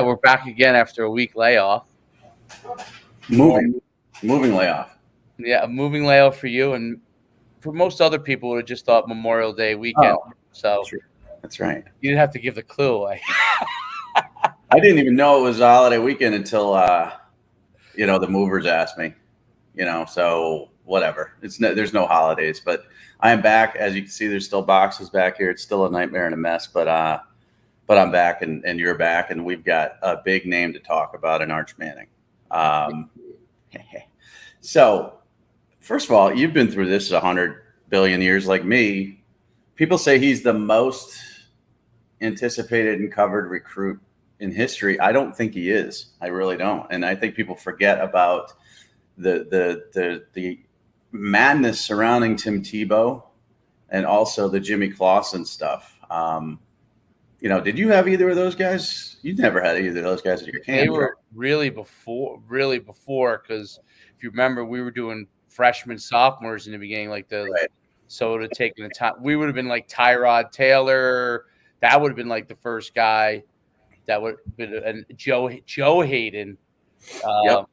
We're back again after a week layoff. Moving layoff. Yeah, a moving layoff for you, and for most other people would have just thought Memorial Day weekend. So that's right. You didn't have to give the clue away. I didn't even know it was a holiday weekend until the movers asked me. So whatever. There's no holidays, but I am back. As you can see, there's still boxes back here. It's still a nightmare and a mess, but I'm back, and you're back, and we've got a big name to talk about in Arch Manning. So, first of all, you've been through this 100 billion years like me. People say he's the most anticipated and covered recruit in history. I don't think he is. I really don't. And I think people forget about the madness surrounding Tim Tebow and also the Jimmy Clausen stuff. Did you have either of those guys? You never had either of those guys at your camp. They were really before, because if you remember, we were doing freshmen, sophomores in the beginning, like so to take the time, we would have been like Tyrod Taylor. That would have been like the first guy. That would have been and Joe Hayden. Yep.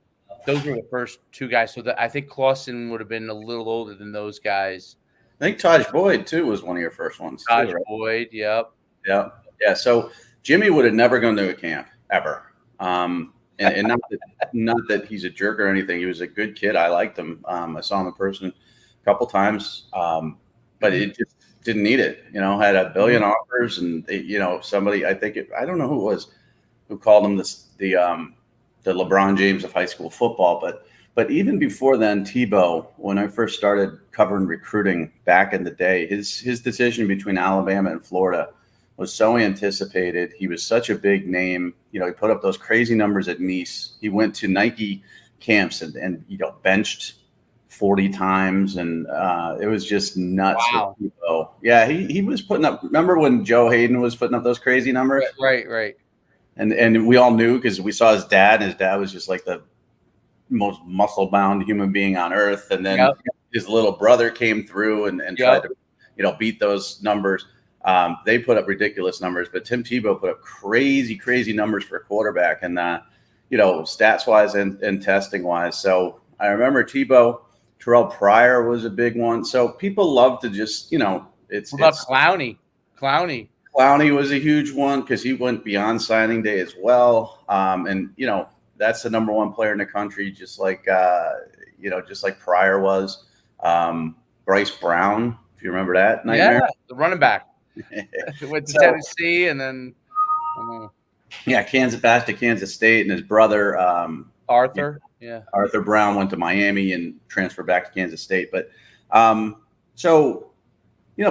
Those were the first two guys. So I think Clausen would have been a little older than those guys. I think Taj Boyd too was one of your first ones. Taj Boyd, yep. Yeah. So Jimmy would have never gone to a camp ever. And not that he's a jerk or anything. He was a good kid. I liked him. I saw him in person a couple times, but it just didn't need it. Had a billion offers, and somebody, I don't know who it was who called him the LeBron James of high school football, but even before then, Tebow, when I first started covering recruiting back in the day, his decision between Alabama and Florida was so anticipated. He was such a big name. He put up those crazy numbers at Nice. He went to Nike camps and benched 40 times, and it was just nuts. Wow. With Tebow. Yeah, he was putting up. Remember when Joe Hayden was putting up those crazy numbers? Right. And we all knew because we saw his dad, and his dad was just like the most muscle-bound human being on earth. And then his little brother came through and tried to, beat those numbers. They put up ridiculous numbers, but Tim Tebow put up crazy numbers for a quarterback, and stats-wise and testing-wise. So I remember Tebow. Terrell Pryor was a big one. So people love to just, it's what about Clowney? Clowney was a huge one because he went beyond signing day as well. And that's the number one player in the country, just like Pryor was. Bryce Brown, if you remember that nightmare. Yeah, the running back. Went to Tennessee and then back to Kansas State, and his brother Arthur. Arthur Brown went to Miami and transferred back to Kansas State. But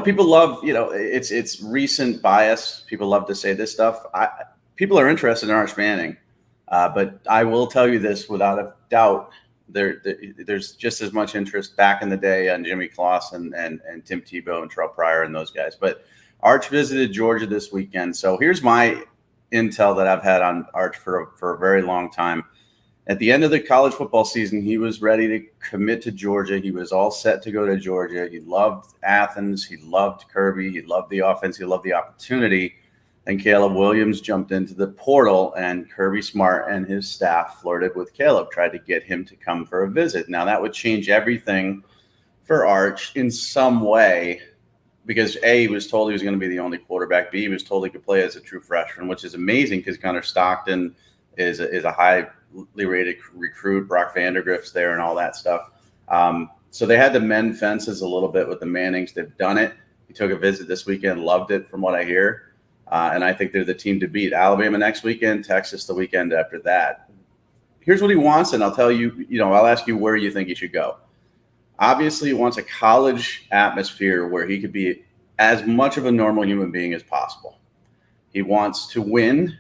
people love, it's recent bias. People love to say this stuff. People are interested in Arch Manning, but I will tell you this without a doubt. There's just as much interest back in the day on Jimmy Clausen and Tim Tebow and Terrell Pryor and those guys. But Arch visited Georgia this weekend. So here's my intel that I've had on Arch for a very long time. At the end of the college football season, he was ready to commit to Georgia. He was all set to go to Georgia. He loved Athens. He loved Kirby. He loved the offense. He loved the opportunity. And Caleb Williams jumped into the portal, and Kirby Smart and his staff flirted with Caleb, tried to get him to come for a visit. Now, that would change everything for Arch in some way because, A, he was told he was going to be the only quarterback. B, he was told he could play as a true freshman, which is amazing because Gunnar Stockton is a highly rated recruit. Brock Vandergrift's there and all that stuff. So they had to mend fences a little bit with the Mannings. They've done it. He took a visit this weekend, loved it from what I hear. And I think they're the team to beat. Alabama next weekend, Texas the weekend after that. Here's what he wants, and I'll tell you, I'll ask you where you think he should go. Obviously, he wants a college atmosphere where he could be as much of a normal human being as possible. He wants to win.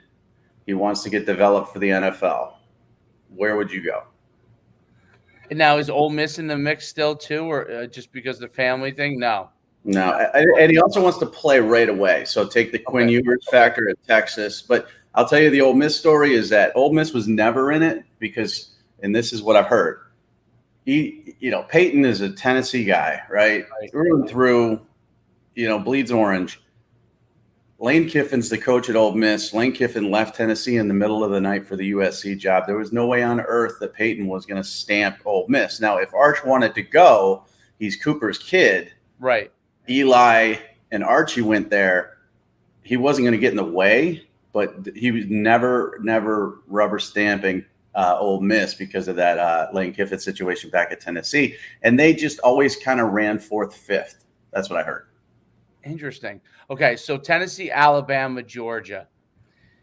He wants to get developed for the NFL. Where would you go? And now is Ole Miss in the mix still too, or just because of the family thing? No. And he also wants to play right away. So take the Quinn Ewers factor at Texas. But I'll tell you the Ole Miss story is that Ole Miss was never in it because, and this is what I've heard, Peyton is a Tennessee guy, right? Through and through, bleeds orange. Lane Kiffin's the coach at Ole Miss. Lane Kiffin left Tennessee in the middle of the night for the USC job. There was no way on earth that Peyton was going to stamp Ole Miss. Now, if Arch wanted to go, he's Cooper's kid. Right. Eli and Archie went there. He wasn't going to get in the way, but he was never rubber stamping Ole Miss because of that Lane Kiffin situation back at Tennessee. And they just always kind of ran fourth, fifth. That's what I heard. Interesting. Okay, so Tennessee, Alabama, Georgia.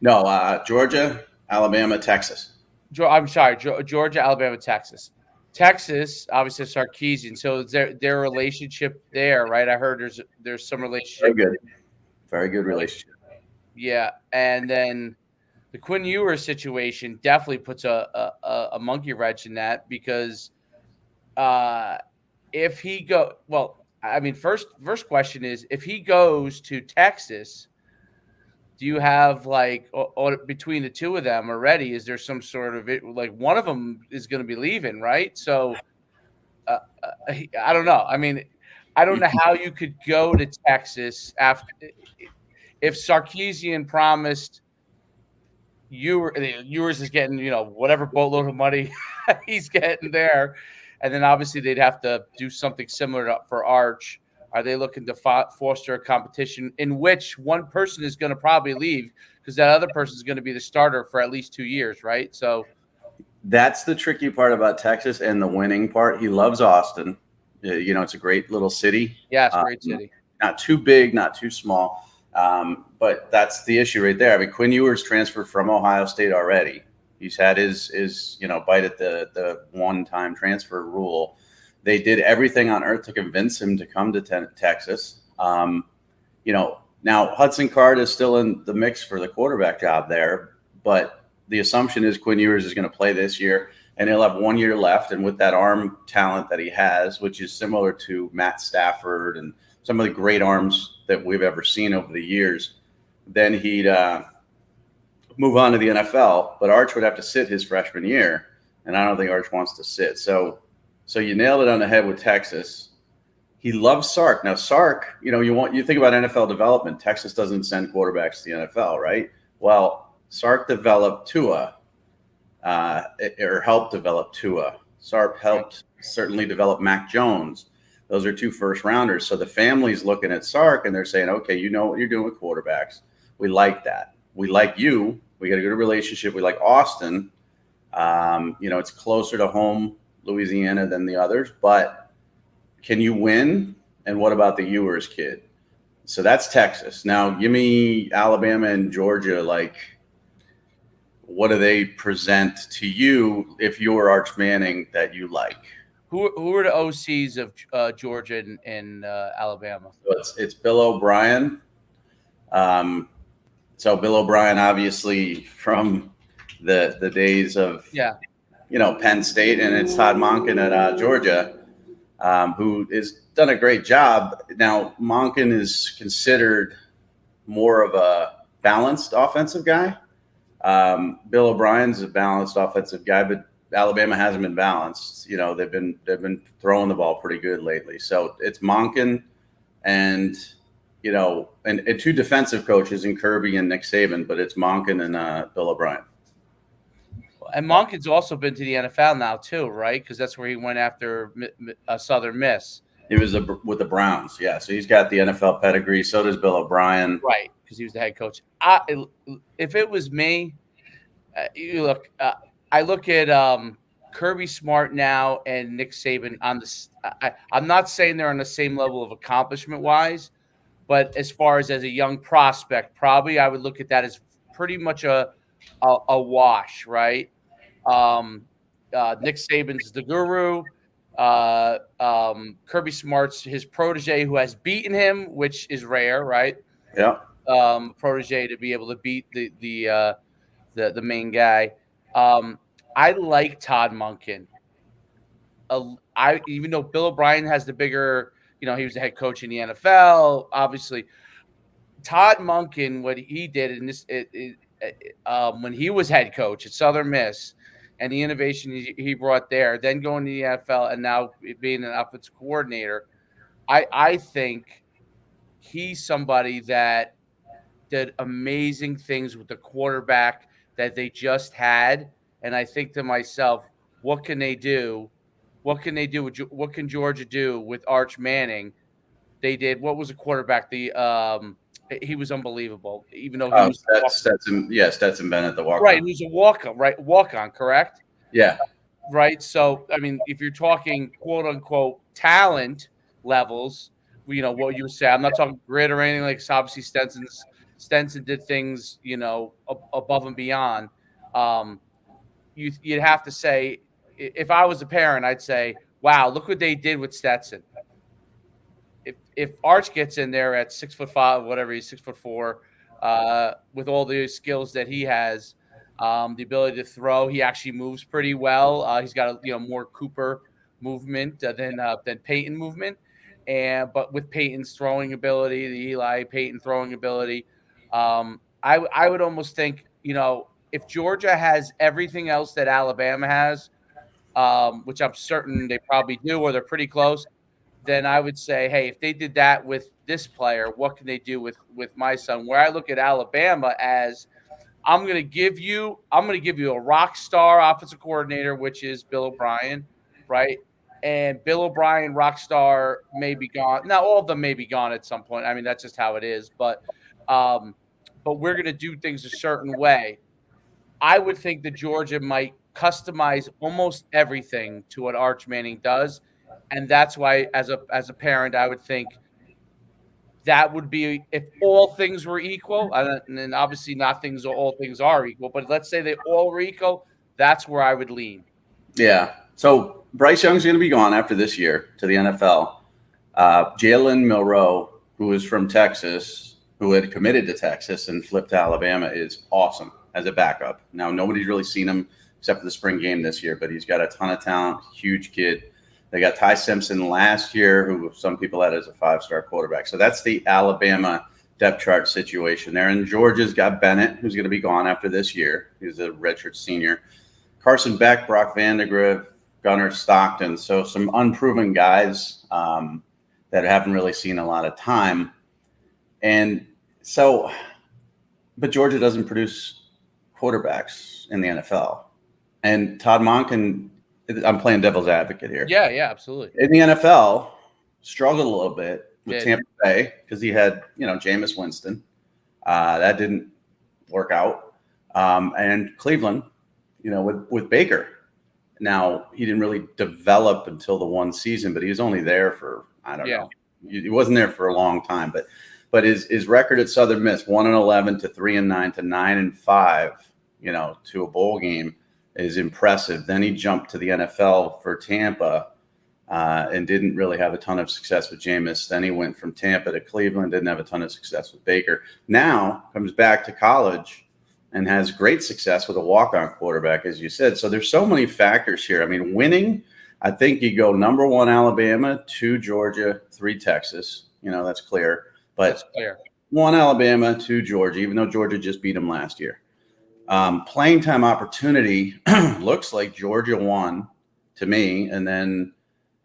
No, Georgia, Alabama, Texas. I'm sorry, Georgia, Alabama, Texas. Texas, obviously Sarkisian. So their relationship there, right? I heard there's some relationship. Very good relationship. Yeah, and then the Quinn Ewers situation definitely puts a monkey wrench in that because if he first question is if he goes to Texas, do you have between the two of them already? Is there some sort of one of them is going to be leaving, right? So I don't know. I mean, I don't know how you could go to Texas after if Sarkisian promised Ewers is getting whatever boatload of money he's getting there. And then obviously they'd have to do something similar for Arch. Are they looking to foster a competition in which one person is going to probably leave because that other person is going to be the starter for at least 2 years, right? So that's the tricky part about Texas and the winning part. He loves Austin. It's a great little city. Yeah, it's a great city. Not too big, not too small. But that's the issue right there. I mean, Quinn Ewers transferred from Ohio State already. He's had his bite at the one-time transfer rule. They did everything on earth to convince him to come to Texas. Now Hudson Card is still in the mix for the quarterback job there, but the assumption is Quinn Ewers is going to play this year, and he'll have 1 year left. And with that arm talent that he has, which is similar to Matt Stafford and some of the great arms that we've ever seen over the years, then he'd move on to the NFL. But Arch would have to sit his freshman year, and I don't think Arch wants to sit. So you nailed it on the head with Texas. He loves Sark. Now, Sark, you think about NFL development. Texas doesn't send quarterbacks to the NFL, right? Well, Sark developed Tua, or helped develop Tua. Sark helped certainly develop Mac Jones. Those are 2 first-rounders. So the family's looking at Sark, and they're saying, okay, you know what you're doing with quarterbacks. We like that. We like you. We got a good relationship. We like Austin. It's closer to home, Louisiana, than the others. But can you win? And what about the Ewers kid? So that's Texas. Now, give me Alabama and Georgia. What do they present to you if you're Arch Manning that you like? Who are the OCs of Georgia and Alabama? So it's Bill O'Brien. So Bill O'Brien, obviously from the days of Penn State, and it's Todd Monken at Georgia, who has done a great job. Now Monken is considered more of a balanced offensive guy. Bill O'Brien's a balanced offensive guy, but Alabama hasn't been balanced. They've been throwing the ball pretty good lately. So it's Monken and 2 defensive coaches in Kirby and Nick Saban, but it's Monken and Bill O'Brien. And Monken's also been to the NFL now too, right? Because that's where he went after Southern Miss. He was with the Browns, yeah. So he's got the NFL pedigree. So does Bill O'Brien, right? Because he was the head coach. If it was me, I look at Kirby Smart now and Nick Saban on this. I'm not saying they're on the same level of accomplishment wise, but as far as a young prospect, probably I would look at that as pretty much a wash, right? Nick Saban's the guru. Kirby Smart's his protege who has beaten him, which is rare, right? Yeah. Protege to be able to beat the main guy. I like Todd Monken. Even though Bill O'Brien has the bigger, he was the head coach in the NFL, obviously. Todd Monken, what he did in this, when he was head coach at Southern Miss, and the innovation he brought there, then going to the NFL, and now being an offensive coordinator, I think he's somebody that did amazing things with the quarterback that they just had. And I think to myself, what can they do? What can they do? What can Georgia do with Arch Manning? They did. What was the quarterback? He was unbelievable, even though he Oh, was Stetson Bennett, the right. walk-on. He was a walk-on, right? Walk-on, correct? Yeah. Right. So, I mean, if you're talking quote unquote talent levels, what you say, I'm not talking grit or anything like. Obviously, Stenson did things, above and beyond. Um, you'd have to say, if I was a parent, I'd say, wow, look what they did with Stetson. If Arch gets in there at 6'5", whatever he's 6'4", with all the skills that he has, the ability to throw, he actually moves pretty well. He's got more Cooper movement than Peyton movement, but with Peyton's throwing ability, the Eli Peyton throwing ability, I would almost think if Georgia has everything else that Alabama has, which I'm certain they probably do, or they're pretty close, then I would say, hey, if they did that with this player, what can they do with my son? Where I look at Alabama as I'm going to give you a rock star offensive coordinator, which is Bill O'Brien, right? And Bill O'Brien, rock star, may be gone. Now, all of them may be gone at some point. I mean, that's just how it is. But we're going to do things a certain way. I would think that Georgia might customize almost everything to what Arch Manning does. And that's why, as a parent, I would think that would be if all things were equal. And then obviously not all things are equal, but let's say they all were equal. That's where I would lean. Yeah. So Bryce Young's going to be gone after this year to the NFL. Jalen Milroe, who is from Texas, who had committed to Texas and flipped to Alabama, is awesome as a backup. Now, nobody's really seen him except for the spring game this year, but he's got a ton of talent, huge kid. They got Ty Simpson last year, who some people had as a 5-star quarterback. So that's the Alabama depth chart situation there. And Georgia's got Bennett, who's going to be gone after this year. He's a redshirt senior. Carson Beck, Brock Vandegrift, Gunnar Stockton. So some unproven guys that haven't really seen a lot of time. And so, but Georgia doesn't produce quarterbacks in the NFL. And Todd Monken, I'm playing devil's advocate here. Yeah, absolutely. In the NFL, struggled a little bit with Tampa Bay because he had, Jameis Winston. That didn't work out. And Cleveland, with Baker. Now, he didn't really develop until the one season, but he was only there for, I don't know. He wasn't there for a long time. But his record at Southern Miss, 1-11 to 3-9 to 9-5, to a bowl game, is impressive. Then he jumped to the NFL for Tampa and didn't really have a ton of success with Jameis. Then he went from Tampa to Cleveland, didn't have a ton of success with Baker. Now comes back to college and has great success with a walk-on quarterback, as you said. So there's so many factors here. I mean, winning, I think you go number 1 Alabama, 2 Georgia, 3 Texas. That's clear. But that's clear. 1 Alabama, 2 Georgia, even though Georgia just beat them last year. Playing time opportunity looks like Georgia won to me, and then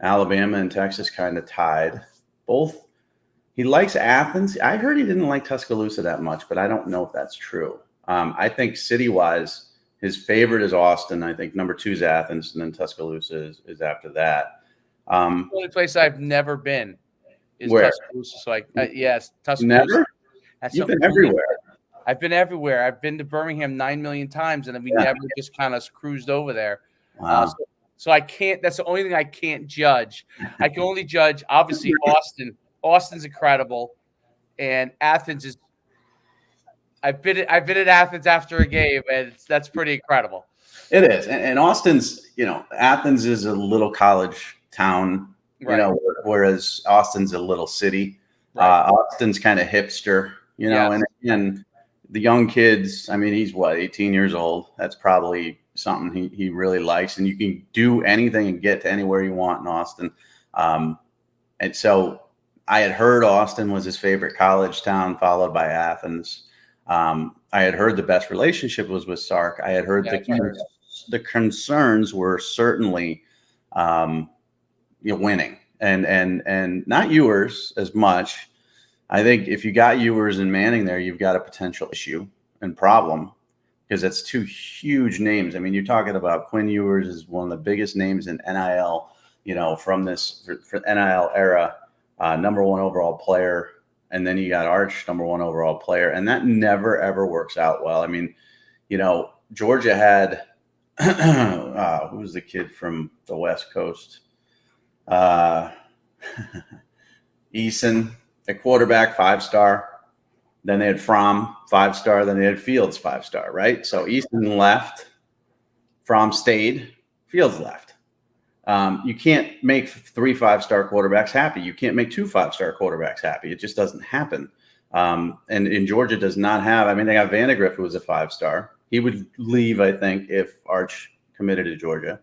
Alabama and Texas kind of tied. Both. He likes Athens. I heard he didn't like Tuscaloosa that much, but I don't know if that's true. I think city-wise, his favorite is Austin. I think number 2 is Athens, and then Tuscaloosa is after that. The only place I've never been is where? Tuscaloosa. So yes, Tuscaloosa. Never? You've been everywhere. I've been everywhere. I've been to Birmingham 9 million times, and we never just kind of cruised over there. Wow. So I can't. That's the only thing I can't judge. I can only judge, obviously, Austin. Austin's incredible, and Athens is. I've been at Athens after a game, and that's pretty incredible. It is, and Austin's. Athens is a little college town. Right. Whereas Austin's a little city. Right. Austin's kind of hipster. And again, the young kids, I mean, he's 18 years old. That's probably something he really likes. And you can do anything and get to anywhere you want in Austin. And so I had heard Austin was his favorite college town, followed by Athens. I had heard the best relationship was with Sark. I had heard the concerns were certainly winning and not yours as much. I think if you got Ewers and Manning there, you've got a potential issue and problem because that's two huge names. I mean, you're talking about Quinn Ewers is one of the biggest names in NIL, from this for NIL era, number one overall player. And then you got Arch, number one overall player. And that never, ever works out well. I mean, Georgia had, who was the kid from the West Coast? Eason, a quarterback, 5-star. Then they had Fromm, 5-star. Then they had Fields, 5-star, right? So Eason left, Fromm stayed, Fields left. You can't make 3 5-star quarterbacks happy. You can't make 2 5-star quarterbacks happy. It just doesn't happen. And Georgia does not have. I mean, they got Vandegrift, who was a 5-star. He would leave, I think, if Arch committed to Georgia.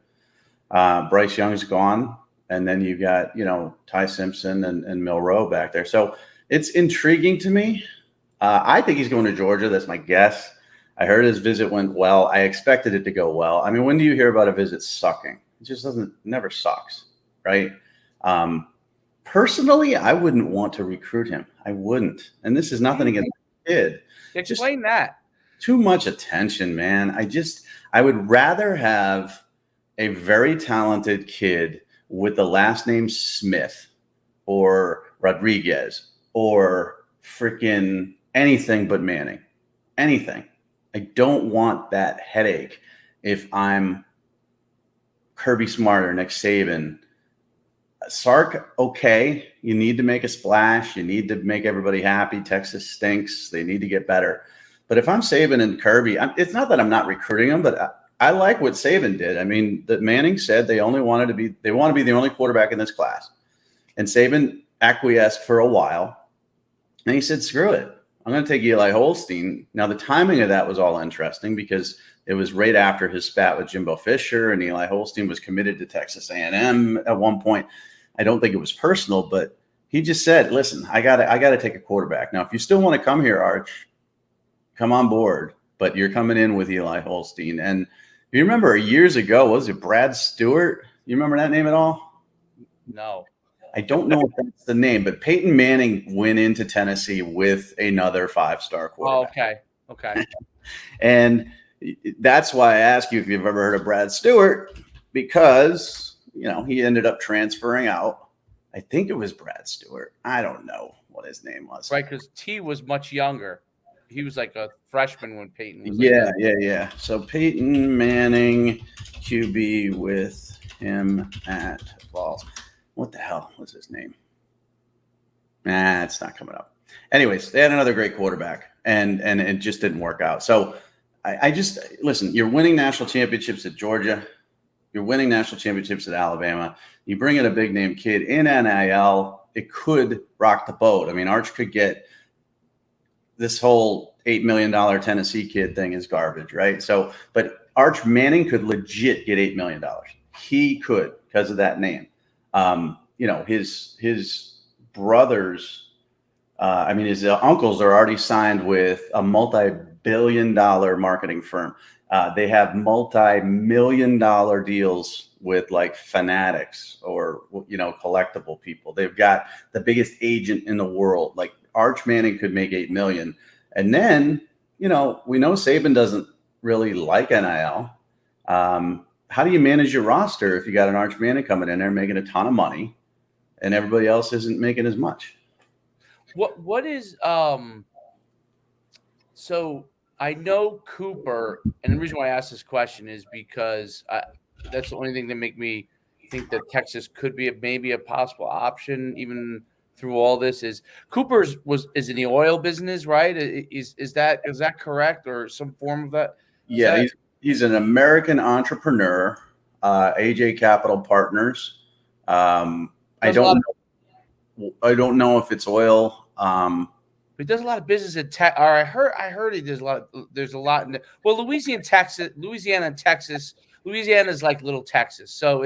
Bryce Young's gone. And then you got, Ty Simpson and Milroe back there. So it's intriguing to me. I think he's going to Georgia. That's my guess. I heard his visit went well. I expected it to go well. I mean, when do you hear about a visit sucking? It just never sucks, right? Personally, I wouldn't want to recruit him. I wouldn't. And this is nothing against the kid. Explain that. Too much attention, man. I would rather have a very talented kid with the last name Smith or Rodriguez or freaking anything but Manning. Anything. I don't want that headache if I'm Kirby Smart or Nick Saban. Sark, okay. You need to make a splash. You need to make everybody happy. Texas stinks. They need to get better. But if I'm Saban and Kirby, it's not that I'm not recruiting them, but I like what Saban did. I mean, that Manning said they want to be the only quarterback in this class. And Saban acquiesced for a while. And he said, screw it. I'm going to take Eli Holstein. Now, the timing of that was all interesting because it was right after his spat with Jimbo Fisher, and Eli Holstein was committed to Texas A&M at one point. I don't think it was personal, but he just said, listen, I got to take a quarterback. Now, if you still want to come here, Arch, come on board, but you're coming in with Eli Holstein. And you remember years ago, was it Brad Stewart? You remember that name at all? No. I don't know if that's the name, but Peyton Manning went into Tennessee with another 5-star quarterback. Oh, okay. And that's why I ask you if you've ever heard of Brad Stewart, because, he ended up transferring out. I think it was Brad Stewart. I don't know what his name was. Right, because T was much younger. He was like a freshman when Peyton was. Yeah. So Peyton Manning, QB with him at Vols. What the hell was his name? It's not coming up. Anyways, they had another great quarterback, and it just didn't work out. So I just listen. You're winning national championships at Georgia. You're winning national championships at Alabama. You bring in a big name kid in NIL. It could rock the boat. I mean, Arch could get this whole $8 million Tennessee kid thing is garbage, right? So, but Arch Manning could legit get $8 million. He could because of that name. His brothers, his uncles are already signed with a multi-billion-dollar marketing firm. They have multi-million-dollar deals with like Fanatics or, collectible people. They've got the biggest agent in the world. Like Arch Manning could make $8 million. And then, we know Saban doesn't really like NIL. How do you manage your roster if you got an Arch Manning coming in there making a ton of money and everybody else isn't making as much? What is so I know Cooper, and the reason why I asked this question is because that's the only thing that make me think that Texas could be maybe a possible option even through all this. Is Cooper's is in the oil business, right? Is that correct, or some form of that? Yeah, he's an American entrepreneur, AJ Capital Partners. I don't know if it's oil. He does a lot of business in tech. Or I heard he does a lot. There's a lot in Louisiana and Texas. Louisiana is like little Texas, so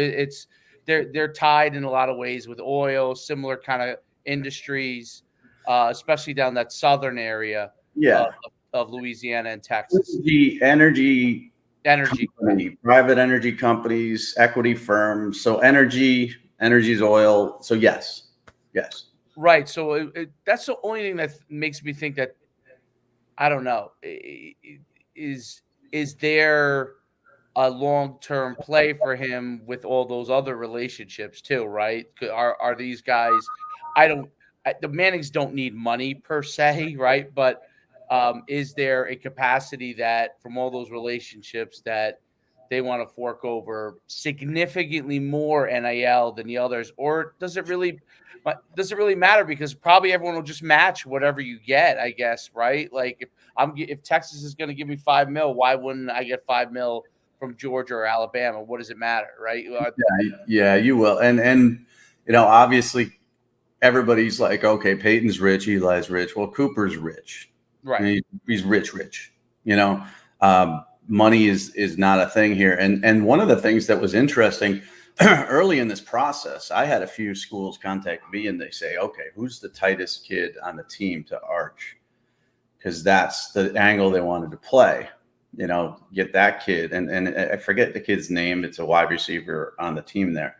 they're tied in a lot of ways with oil, similar kind of industries, especially down that southern area. Of Louisiana and Texas. The energy company, private energy companies, equity firms. So energy's oil. So yes. Right. So that's the only thing that makes me think that I don't know. Is there a long-term play for him with all those other relationships too, right? Are these guys I don't the Mannings don't need money per se, right? But is there a capacity that from all those relationships that they want to fork over significantly more NIL than the others, or does it really matter because probably everyone will just match whatever you get, I guess, right? Like if Texas is going to give me 5 mil, why wouldn't I get 5 mil from Georgia or Alabama? What does it matter, right? Yeah, you will. And obviously everybody's like, okay, Peyton's rich, Eli's rich. Well, Cooper's rich. Right. He's rich. Money is not a thing here. And one of the things that was interesting early in this process, I had a few schools contact me and they say, okay, who's the tightest kid on the team to Arch? Because that's the angle they wanted to play. Get that kid. And I forget the kid's name. It's a wide receiver on the team there.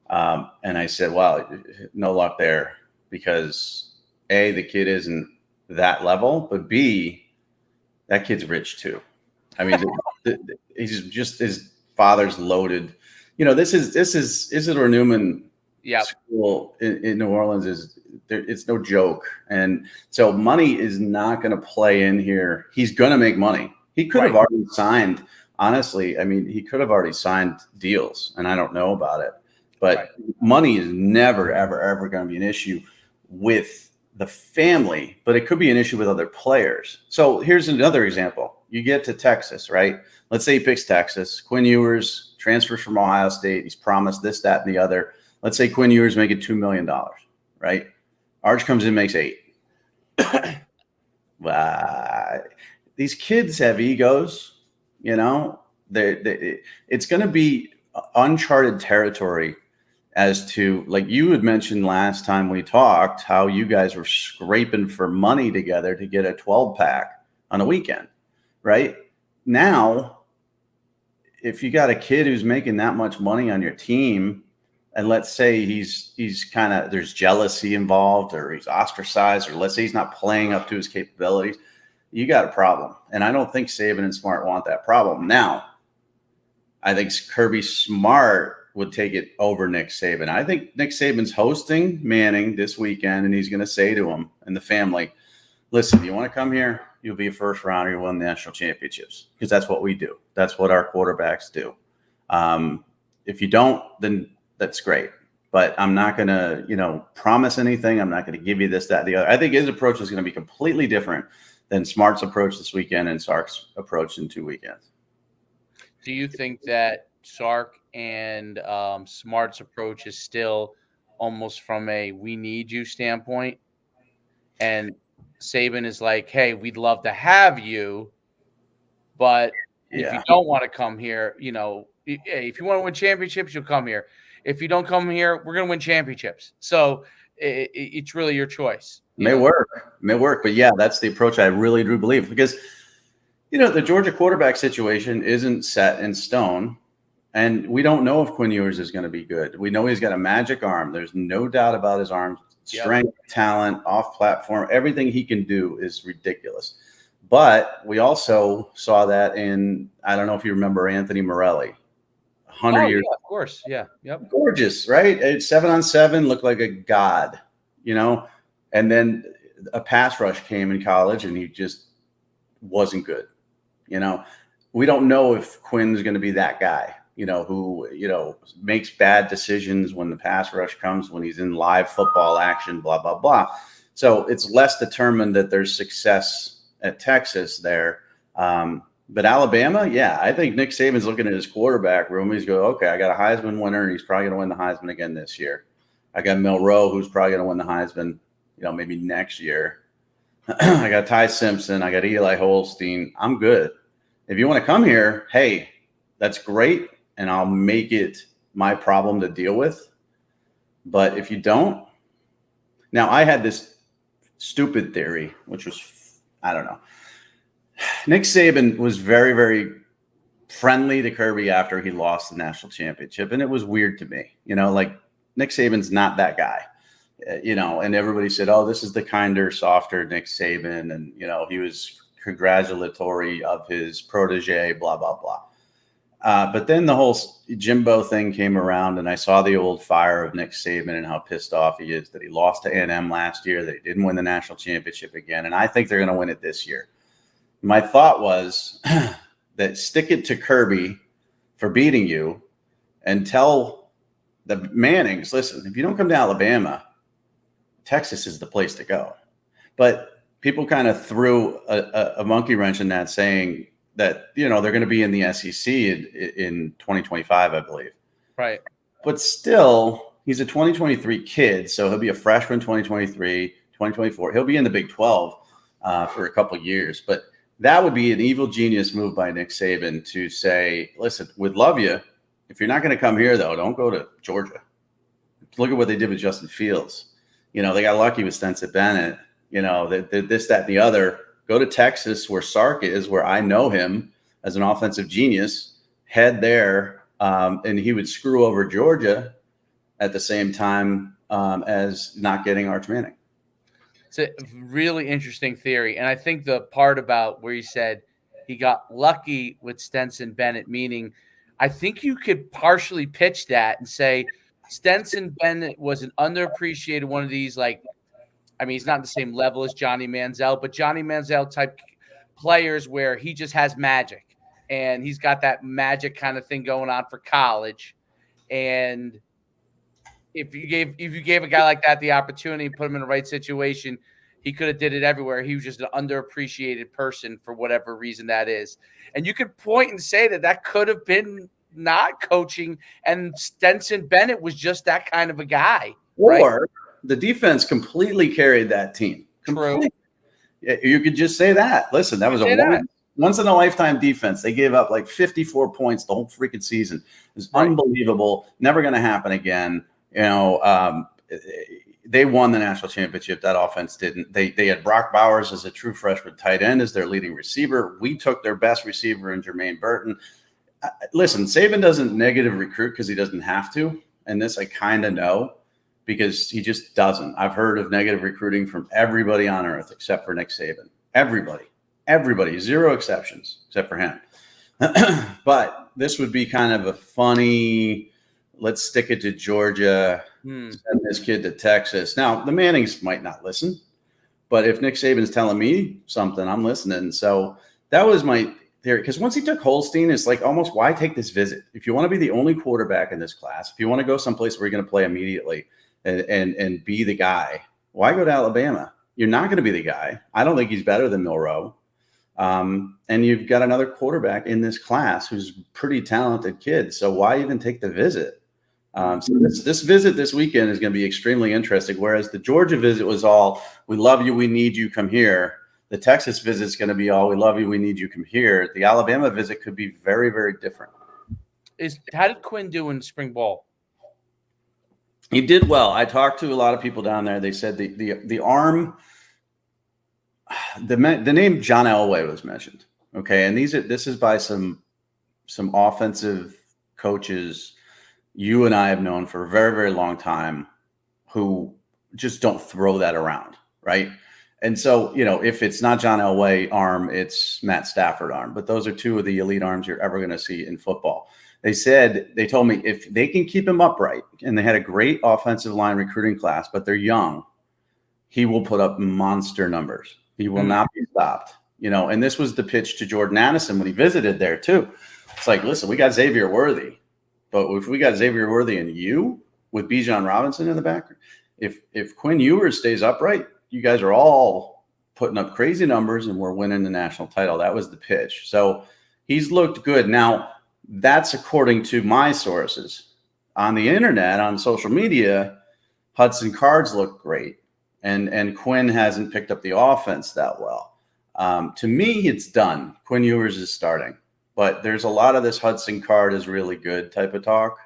And I said, well, no luck there because A, the kid isn't that level, but B, that kid's rich too. I mean, he's just his father's loaded. This is Isidore Newman school in New Orleans it's no joke. And so money is not going to play in here. He's going to make money. He could have already signed, honestly. I mean, he could have already signed deals and I don't know about it, but money is never, ever, ever going to be an issue with the family, but it could be an issue with other players. So here's another example. You get to Texas, right? Let's say he picks Texas. Quinn Ewers transfers from Ohio State. He's promised this, that, and the other. Let's say Quinn Ewers making $2 million, right? Arch comes in, makes $8 million. These kids have egos, it's going to be uncharted territory as to, like you had mentioned last time we talked, how you guys were scraping for money together to get a 12-pack on a weekend, right? Now, if you got a kid who's making that much money on your team, and let's say he's kind of, there's jealousy involved or he's ostracized, or let's say he's not playing up to his capabilities, you got a problem. And I don't think Saban and Smart want that problem. Now, I think Kirby Smart would take it over Nick Saban. I think Nick Saban's hosting Manning this weekend, and he's going to say to him and the family, listen, you want to come here? You'll be a first rounder. You'll win national championships because that's what we do. That's what our quarterbacks do. If you don't, then that's great. But I'm not going to, promise anything. I'm not going to give you this, that, the other. I think his approach is going to be completely different than Smart's approach this weekend and Sark's approach in 2 weekends. Do you think that Sark and Smart's approach is still almost from a we need you standpoint? And Saban is like, hey, we'd love to have you, but if you don't want to come here, if you want to win championships, you'll come here. If you don't come here, we're going to win championships. So it's really your choice. May work. But yeah, that's the approach I really do believe because, the Georgia quarterback situation isn't set in stone. And we don't know if Quinn Ewers is going to be good. We know he's got a magic arm. There's no doubt about his arm strength, talent, off platform. Everything he can do is ridiculous. But we also saw that in, I don't know if you remember Anthony Morelli. 100 years. Yeah, of course. Yeah. Yep. Gorgeous, right? 7-on-7 looked like a god, and then a pass rush came in college and he just wasn't good. We don't know if Quinn's going to be that guy, who, makes bad decisions when the pass rush comes, when he's in live football action, blah, blah, blah. So it's less determined that there's success at Texas there. But Alabama, yeah, I think Nick Saban's looking at his quarterback room. He's going, okay, I got a Heisman winner, and he's probably going to win the Heisman again this year. I got Milroe, who's probably going to win the Heisman, maybe next year. I got Ty Simpson. I got Eli Holstein. I'm good. If you want to come here, hey, that's great, and I'll make it my problem to deal with. But if you don't, now I had this stupid theory, which was, I don't know. Nick Saban was very, very friendly to Kirby after he lost the national championship. And it was weird to me, like Nick Saban's not that guy. and everybody said, oh, this is the kinder, softer Nick Saban. And, he was congratulatory of his protege, blah, blah, blah. But then the whole Jimbo thing came around, and I saw the old fire of Nick Saban and how pissed off he is that he lost to A&M last year, that he didn't win the national championship again. And I think they're going to win it this year. My thought was that stick it to Kirby for beating you and tell the Mannings, listen, if you don't come to Alabama, Texas is the place to go. But people kind of threw a monkey wrench in that, saying that, they're going to be in the SEC in 2025, I believe. Right. But still, he's a 2023 kid, so he'll be a freshman 2023, 2024. He'll be in the Big 12 for a couple of years. But that would be an evil genius move by Nick Saban to say, listen, we'd love you. If you're not going to come here, though, don't go to Georgia. Look at what they did with Justin Fields. They got lucky with Stetson Bennett. This, that, and the other. Go to Texas, where Sark is, where I know him as an offensive genius. Head there, and he would screw over Georgia at the same time as not getting Arch Manning. It's a really interesting theory. And I think the part about where he said he got lucky with Stetson Bennett, meaning I think you could partially pitch that and say Stetson Bennett was an underappreciated one of these, he's not the same level as Johnny Manziel, but Johnny Manziel type players where he just has magic, and he's got that magic kind of thing going on for college. And if you gave a guy like that the opportunity, put him in the right situation, he could have did it everywhere. He was just an underappreciated person for whatever reason that is. And you could point and say that could have been not coaching, and Stetson Bennett was just that kind of a guy. Or right? The defense completely carried that team. True. You could just say that. Listen, that was once in a lifetime defense. They gave up 54 points the whole freaking season. It was unbelievable. Never going to happen again. They won the national championship. That offense didn't. They had Brock Bowers as a true freshman tight end as their leading receiver. We took their best receiver in Jermaine Burton. Listen, Saban doesn't negative recruit because he doesn't have to. And this I kind of know, because he just doesn't. I've heard of negative recruiting from everybody on earth except for Nick Saban. Everybody, zero exceptions except for him. But this would be kind of a funny, let's stick it to Georgia, send this kid to Texas. Now, the Mannings might not listen, but if Nick Saban's telling me something, I'm listening. So that was my theory, because once he took Holstein, it's almost, why take this visit? If you want to be the only quarterback in this class, if you want to go someplace where you're going to play immediately and be the guy, why go to Alabama? You're not going to be the guy. I don't think he's better than Milroe. And you've got another quarterback in this class who's a pretty talented kid. So why even take the visit? So this visit this weekend is going to be extremely interesting. Whereas the Georgia visit was all, we love you, we need you, come here. The Texas visit is going to be all, we love you, we need you, come here. The Alabama visit could be very, very different. How did Quinn do in spring ball? He did well. I talked to a lot of people down there. They said the arm, the name John Elway was mentioned. Okay, and this is by some offensive coaches you and I have known for a very, very long time, who just don't throw that around, right? And so, if it's not John Elway arm, it's Matt Stafford arm. But those are two of the elite arms you're ever going to see in football. They told me if they can keep him upright, and they had a great offensive line recruiting class, but they're young, he will put up monster numbers. He will not be stopped, and this was the pitch to Jordan Addison when he visited there too. It's listen, we got Xavier Worthy, but if we got Xavier Worthy and you with Bijan Robinson in the background, if Quinn Ewers stays upright, you guys are all putting up crazy numbers and we're winning the national title. That was the pitch. So he's looked good. Now, that's according to my sources. On the internet, on social media, Hudson Cards look great. And Quinn hasn't picked up the offense that well. To me, it's done. Quinn Ewers is starting. But there's a lot of this Hudson Card is really good type of talk.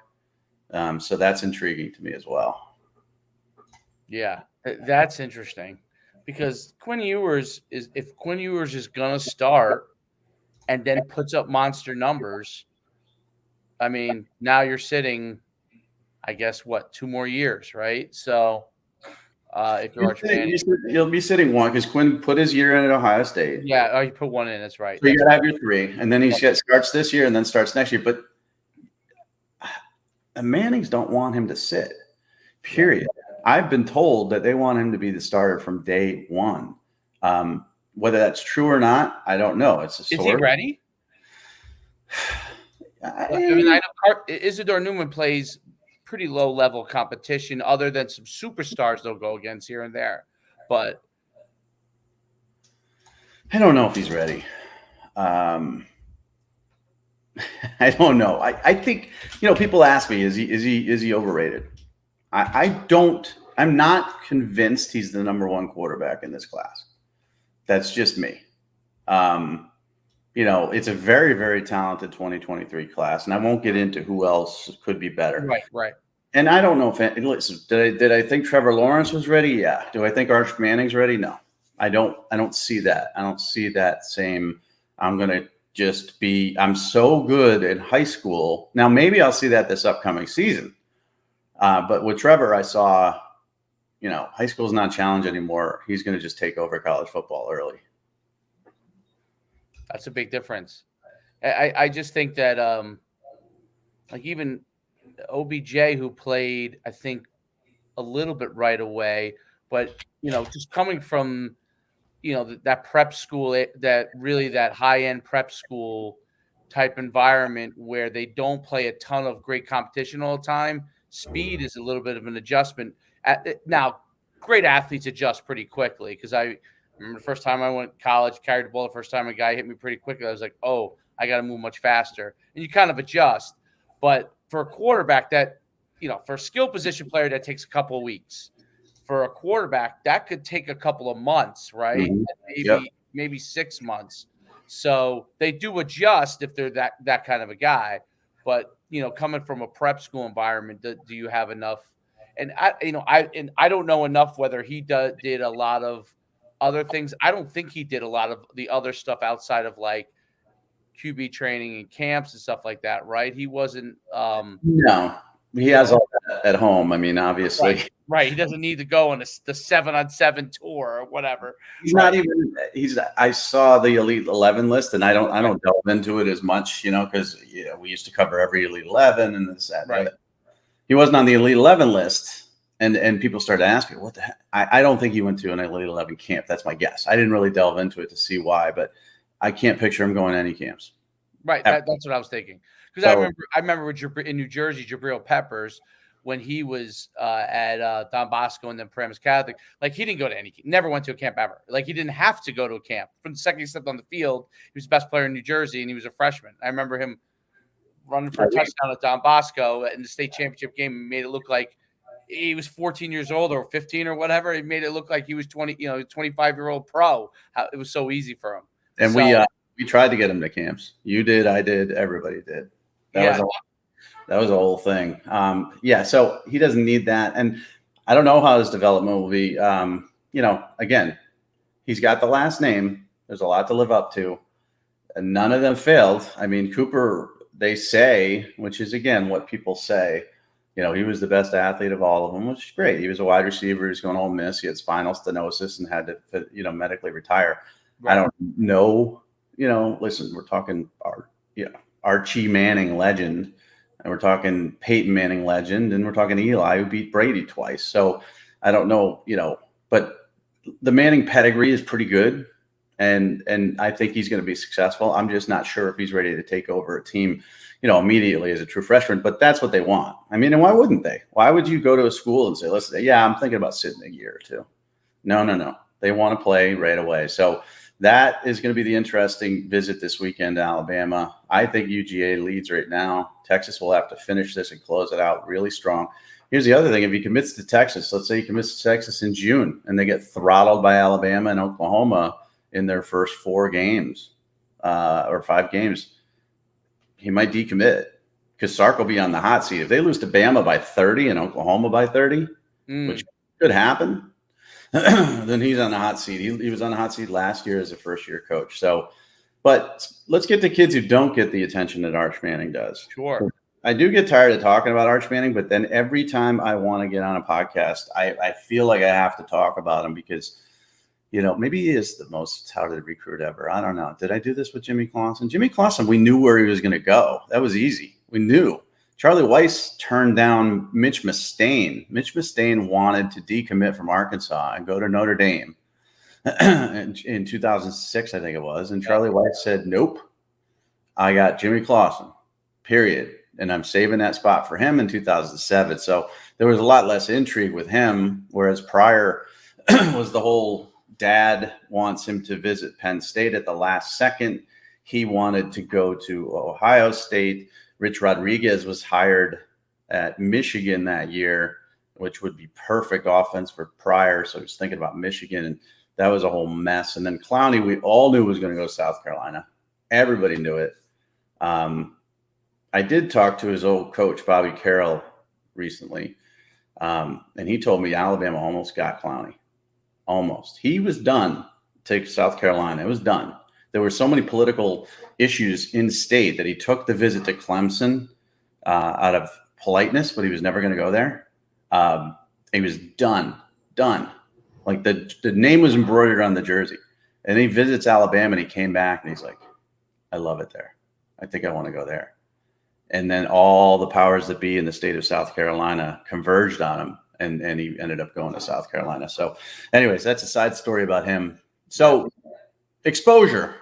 So that's intriguing to me as well. Yeah, that's interesting. Because if Quinn Ewers is going to start and then puts up monster numbers, now you're sitting, I guess, 2 more years, right? So If you're Arch Manning. You'll be sitting one because Quinn put his year in at Ohio State. Yeah, oh, you put one in. That's right. So you got to have your 3, and then he starts this year and then starts next year. But the Mannings don't want him to sit. Period. I've been told that they want him to be the starter from day one. Whether that's true or not, I don't know. It's a source. Is he ready? I mean, I know Isidore Newman plays pretty low level competition, other than some superstars they'll go against here and there. But I don't know if he's ready. I don't know. I think, people ask me, is he overrated? I'm not convinced he's the number 1 quarterback in this class. That's just me. It's a very, very talented 2023 class, and I won't get into who else could be better. Right. And I don't know if listen, did I think Trevor Lawrence was ready? Yeah. Do I think Arch Manning's ready? No. I don't see that. I don't see that same. I'm gonna just be. I'm so good in high school. Now maybe I'll see that this upcoming season. But with Trevor, I saw, high school's not challenge anymore. He's going to just take over college football early. That's a big difference. I just think that like even OBJ, who played, I think, a little bit right away, but just coming from that prep school, that high-end prep school type environment where they don't play a ton of great competition all the time. Speed is a little bit of an adjustment. Now, great athletes adjust pretty quickly, because I remember the first time I went to college, carried the ball the first time, a guy hit me pretty quickly. I was like, oh, I got to move much faster. And you kind of adjust. But for a quarterback that, for a skill position player, that takes a couple of weeks. For a quarterback, that could take a couple of months, right? Mm-hmm. Maybe 6 months. So they do adjust if they're that kind of a guy. But coming from a prep school environment, do you have enough? And I don't know enough whether he did a lot of other things. I don't think he did a lot of the other stuff outside of like QB training and camps and stuff like that, right? He wasn't. No, he has all that at home. I mean, obviously, right. He doesn't need to go on the 7-on-7 tour or whatever. He's not even. I saw the Elite 11 list, and I don't delve into it as much, because we used to cover every Elite 11 and this that. Right. He wasn't on the Elite 11 list, and people started asking, "What the heck?" I don't think he went to an Elite 11 camp. That's my guess. I didn't really delve into it to see why, but I can't picture him going to any camps. Right. That's what I was thinking. Because I remember in New Jersey, Jabril Peppers, when he was at Don Bosco and then Paramus Catholic, like he didn't go to any, never went to a camp ever. Like he didn't have to go to a camp. From the second he stepped on the field, he was the best player in New Jersey, and he was a freshman. I remember him running for a touchdown at Don Bosco in the state championship game, and made it look like he was 14 years old or 15 or whatever. He made it look like he was 25-year-old pro. It was so easy for him. And we tried to get him to camps. You did, I did, everybody did. That was a whole thing. So he doesn't need that. And I don't know how his development will be. Again, he's got the last name. There's a lot to live up to. And none of them failed. I mean, Cooper, they say, which is, again, what people say, he was the best athlete of all of them, which is great. He was a wide receiver. He was going to Ole Miss. He had spinal stenosis and had to, medically retire. Right. I don't know. Listen, we're talking Archie Manning legend, and we're talking Peyton Manning legend, and we're talking Eli, who beat Brady twice. So I don't know, but the Manning pedigree is pretty good, and I think he's going to be successful. I'm just not sure if he's ready to take over a team, immediately as a true freshman. But that's what they want. I mean, and why wouldn't they? Why would you go to a school and say, listen, yeah, I'm thinking about sitting a year or two? No. They want to play right away. So that is going to be the interesting visit this weekend to Alabama. I think UGA leads right now. Texas will have to finish this and close it out really strong. Here's the other thing. If he commits to Texas, let's say he commits to Texas in June, and they get throttled by Alabama and Oklahoma in their first 4 games or 5 games, he might decommit because Sark will be on the hot seat. If they lose to Bama by 30 and Oklahoma by 30, which could happen, then he's on the hot seat. He was on the hot seat last year as a first-year coach. So, but let's get to kids who don't get the attention that Arch Manning does. Sure. I do get tired of talking about Arch Manning, but then every time I want to get on a podcast, I feel like I have to talk about him because, maybe he is the most touted recruit ever. I don't know. Did I do this with Jimmy Clausen? Jimmy Clausen, we knew where he was going to go. That was easy. We knew. Charlie Weiss turned down Mitch Mustaine. Mitch Mustaine wanted to decommit from Arkansas and go to Notre Dame in 2006, I think it was. And Charlie Weiss said, nope, I got Jimmy Clausen, period. And I'm saving that spot for him in 2007. So there was a lot less intrigue with him, whereas prior was the whole dad wants him to visit Penn State at the last second. He wanted to go to Ohio State. Rich Rodriguez was hired at Michigan that year, which would be perfect offense for Pryor. So he was thinking about Michigan, and that was a whole mess. And then Clowney, we all knew was going to go to South Carolina. Everybody knew it. I did talk to his old coach, Bobby Carroll, recently, and he told me Alabama almost got Clowney. Almost. He was done to South Carolina. It was done. There were so many political issues in state that he took the visit to Clemson out of politeness, but he was never going to go there. He was done. Like the name was embroidered on the jersey. And he visits Alabama, and he came back, and he's like, I love it there. I think I want to go there. And then all the powers that be in the state of South Carolina converged on him, and he ended up going to South Carolina. So anyways, that's a side story about him. So exposure.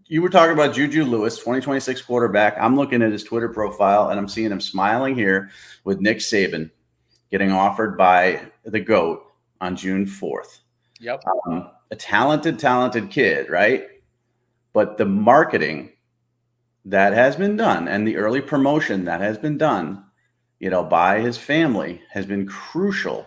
You were talking about Juju Lewis, 2026 quarterback. I'm looking at his Twitter profile, and I'm seeing him smiling here with Nick Saban getting offered by the GOAT on June 4th. Yep. A talented kid, right? But the marketing that has been done and the early promotion that has been done, by his family has been crucial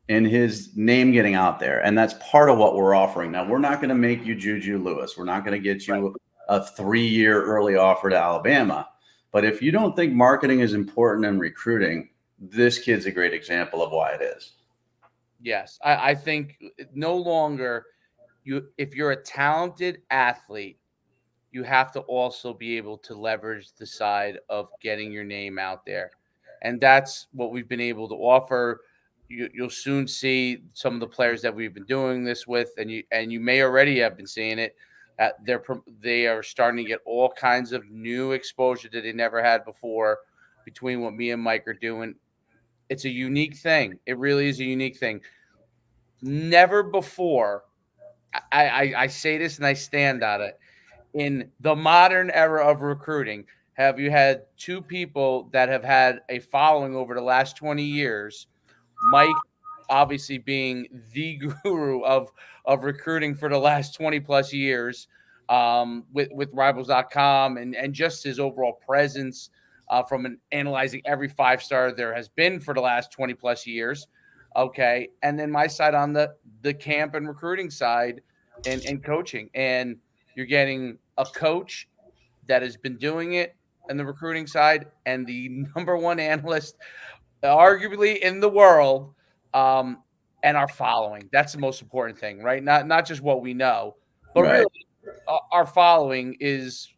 in his name getting out there. And that's part of what we're offering. Now, we're not going to make you Juju Lewis. We're not going to get you a 3-year early offer to Alabama. But if you don't think marketing is important in recruiting, this kid's a great example of why it is. Yes. I think no longer if you're a talented athlete, you have to also be able to leverage the side of getting your name out there. And that's what we've been able to offer. You'll soon see some of the players that we've been doing this with, and you may already have been seeing it. They are starting to get all kinds of new exposure that they never had before between what me and Mike are doing. It's a unique thing. It really is a unique thing. Never before, I say this and I stand on it, in the modern era of recruiting, have you had two people that have had a following over the last 20 years, Mike obviously being the guru of recruiting for the last 20 plus years, with rivals.com and just his overall presence, from analyzing every 5-star there has been for the last 20 plus years. Okay. And then my side on the camp and recruiting side and coaching. And you're getting a coach that has been doing it in the recruiting side and the number one analyst, arguably in the world, and our following. That's the most important thing, right? Not just what we know, but Right. really our following is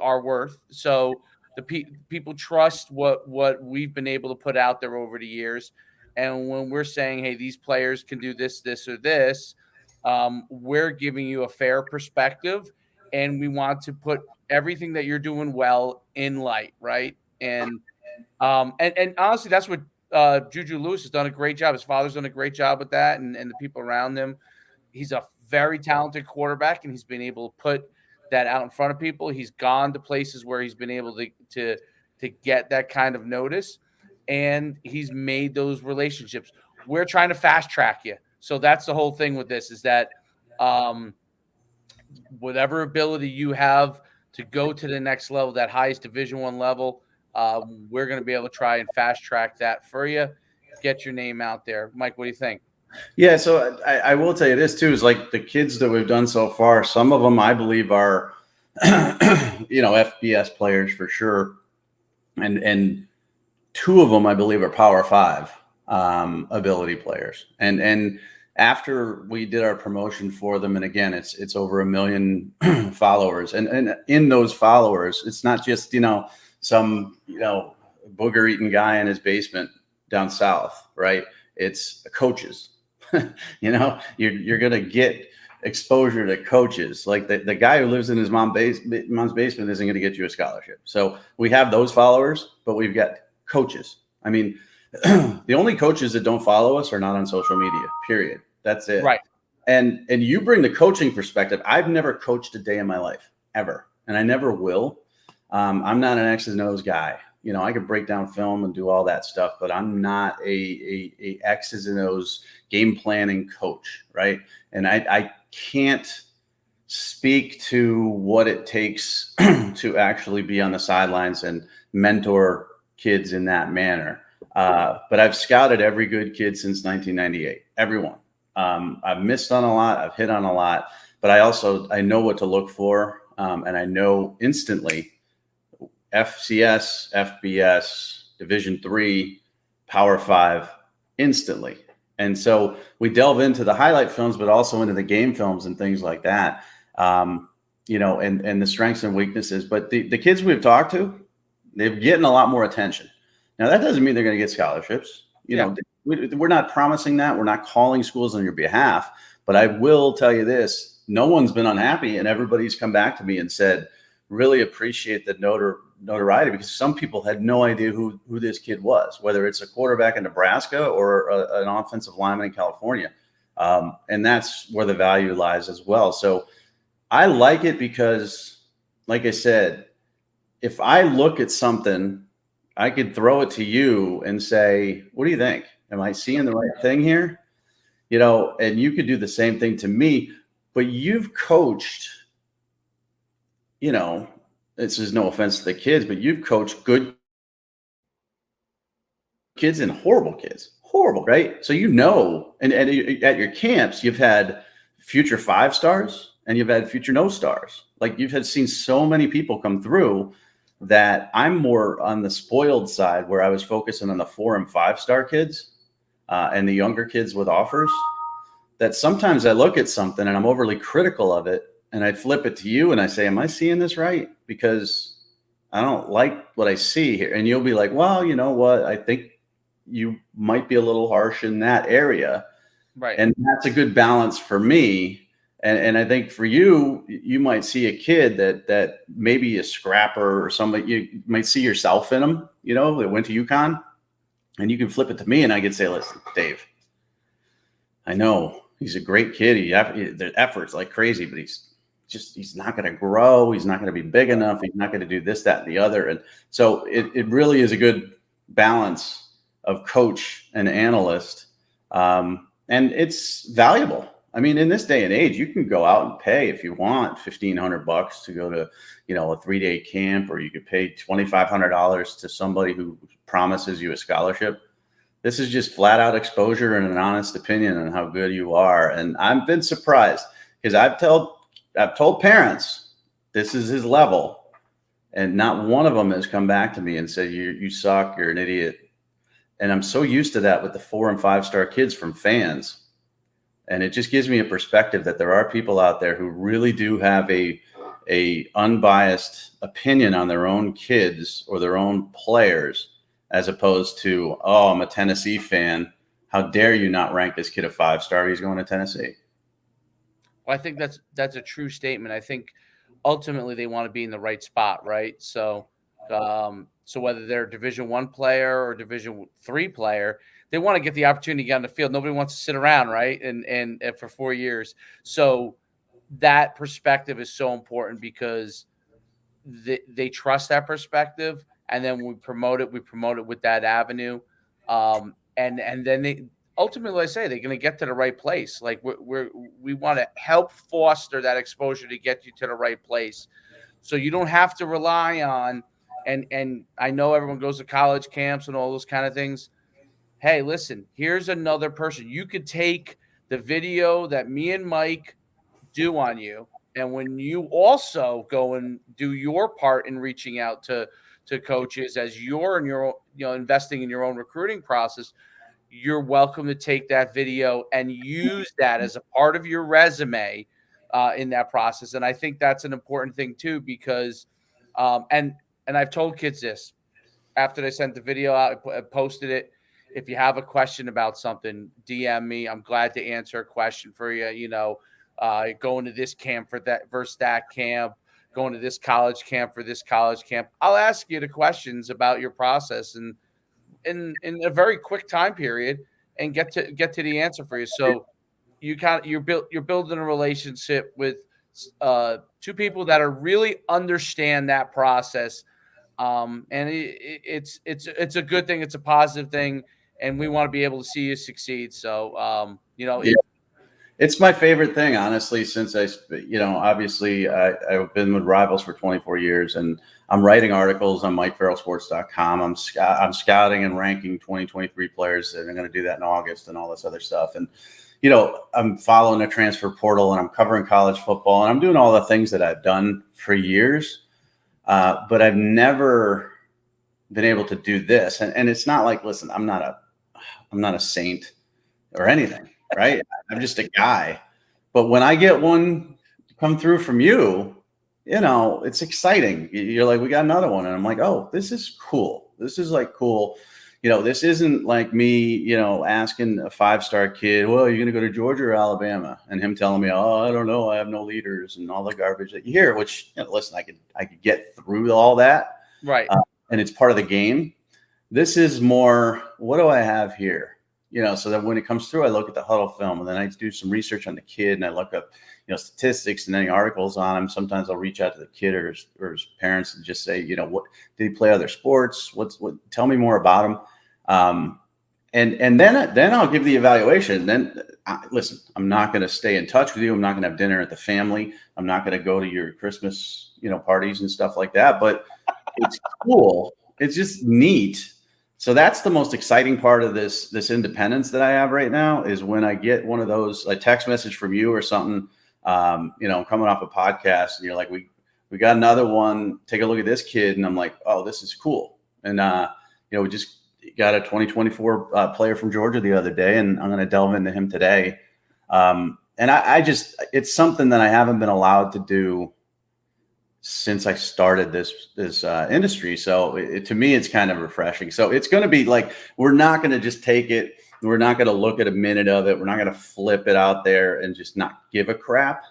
our worth. So the people trust what we've been able to put out there over the years. And when we're saying, hey, these players can do this, this, or this, we're giving you a fair perspective, and we want to put everything that you're doing well in light, right? And honestly, that's what Juju Lewis has done a great job. His father's done a great job with that, and the people around him. He's a very talented quarterback, and he's been able to put that out in front of people. He's gone to places where he's been able to get that kind of notice, and he's made those relationships. We're trying to fast track you. So that's the whole thing with this, is that whatever ability you have to go to the next level, that highest Division I level, we're going to be able to try and fast track that for you, get your name out there. Mike, what do you think? Yeah, so I will tell you this too, is like the kids that we've done so far, some of them I believe are, FBS players for sure. And 2 of them I believe are Power 5 ability players. And after we did our promotion for them, and again, it's over 1 million followers. And in those followers, it's not just, some, booger eating guy in his basement down south, right? It's coaches. You're going to get exposure to coaches. Like the guy who lives in his mom's basement isn't going to get you a scholarship. So we have those followers, but we've got coaches. I mean, the only coaches that don't follow us are not on social media, period. That's it. Right. And you bring the coaching perspective. I've never coached a day in my life ever, and I never will. I'm not an X's and O's guy. I could break down film and do all that stuff, but I'm not a X's and O's game planning coach, right? And I can't speak to what it takes to actually be on the sidelines and mentor kids in that manner. But I've scouted every good kid since 1998, everyone. I've missed on a lot, I've hit on a lot, but I know what to look for, and I know instantly FCS, FBS, Division III, Power 5 instantly. And so we delve into the highlight films, but also into the game films and things like that, and the strengths and weaknesses. But the kids we've talked to, they're getting a lot more attention. Now, that doesn't mean they're going to get scholarships. We're not promising that. We're not calling schools on your behalf. But I will tell you this, no one's been unhappy, and everybody's come back to me and said, really appreciate the notoriety, because some people had no idea who this kid was, whether it's a quarterback in Nebraska or an offensive lineman in California. And that's where the value lies as well. So I like it because, like I said, if I look at something, I could throw it to you and say, what do you think? Am I seeing the right thing here? And you could do the same thing to me, but you've coached, this is no offense to the kids, but you've coached good kids and horrible kids. Horrible, right? So and at your camps, you've had future 5 stars and you've had future no stars. Like you've seen so many people come through that I'm more on the spoiled side, where I was focusing on the 4 and 5 star kids and the younger kids with offers, that sometimes I look at something and I'm overly critical of it. And I flip it to you and I say, am I seeing this right? Because I don't like what I see here. And you'll be like, well, you know what? I think you might be a little harsh in that area. Right. And that's a good balance for me. And I think for you, you might see a kid that maybe a scrapper or somebody, you might see yourself in them, that went to UConn, and you can flip it to me and I could say, listen, Dave, I know he's a great kid. The effort's like crazy, but he's not going to grow. He's not going to be big enough. He's not going to do this, that, and the other. And so it really is a good balance of coach and analyst. And it's valuable. I mean, in this day and age, you can go out and pay, if you want, $1,500 to go to, a 3-day camp, or you could pay $2,500 to somebody who promises you a scholarship. This is just flat out exposure and an honest opinion on how good you are. And I've been surprised, because I've told parents this is his level, and not one of them has come back to me and said, you suck, you're an idiot. And I'm so used to that with the 4 and 5 star kids from fans. And it just gives me a perspective that there are people out there who really do have a unbiased opinion on their own kids or their own players, as opposed to, oh, I'm a Tennessee fan. How dare you not rank this kid a 5-star? He's going to Tennessee. Well, I think that's a true statement. I think ultimately they want to be in the right spot, right? So, so whether they're a Division I player or Division III player, they want to get the opportunity to get on the field. Nobody wants to sit around, right? And for 4 years. So that perspective is so important, because they trust that perspective. And then we promote it with that avenue. And then they ultimately, like I say, they're going to get to the right place. Like we want to help foster that exposure to get you to the right place. So you don't have to rely on, and I know everyone goes to college camps and all those kind of things. Hey, listen, here's another person. You could take the video that me and Mike do on you, and when you also go and do your part in reaching out to coaches as you're in your investing in your own recruiting process, you're welcome to take that video and use that as a part of your resume in that process. And I think that's an important thing too, because and and I've told kids this after they sent the video out, I posted it. If you have a question about something, DM me. I'm glad to answer a question for you. Going to this camp for that versus that camp, going to this college camp for this college camp. I'll ask you the questions about your process and in a very quick time period and get to the answer for you. So you're building a relationship with two people that are really understand that process. And it's a good thing. It's a positive thing, and we want to be able to see you succeed. So, Yeah. It's my favorite thing, honestly, since obviously I've been with Rivals for 24 years, and I'm writing articles on MikeFarrellSports.com. I'm scouting and ranking 2023 players, and I'm going to do that in August and all this other stuff. And, I'm following the transfer portal, and I'm covering college football, and I'm doing all the things that I've done for years. But I've never been able to do this. And it's not like, listen, I'm not a saint or anything, right? I'm just a guy. But when I get one come through from you, it's exciting. You're like, we got another one. And I'm like, oh, this is cool. This is like cool. This isn't like me, asking a 5-star kid, well, you're going to go to Georgia or Alabama, and him telling me, oh, I don't know, I have no leaders and all the garbage that you hear, which, listen, I could get through all that. Right. And it's part of the game. This is more, what do I have here? So that when it comes through, I look at the huddle film, and then I do some research on the kid, and I look up, statistics and any articles on him. Sometimes I'll reach out to the kid or his parents and just say, what did he play other sports? What? Tell me more about him. And then I'll give the evaluation. Then listen, I'm not going to stay in touch with you. I'm not going to have dinner at the family. I'm not going to go to your Christmas, parties and stuff like that. But it's cool. It's just neat. So that's the most exciting part of this independence that I have right now is when I get one of those, a text message from you or something, I'm coming off a podcast and you're like, we got another one. Take a look at this kid. And I'm like, oh, this is cool. And, we just got a 2024 player from Georgia the other day, and I'm going to delve into him today. And it's something that I haven't been allowed to do since I started this industry. So to me, it's kind of refreshing. So it's going to be like, we're not going to just take it. We're not going to look at a minute of it. We're not going to flip it out there and just not give a crap.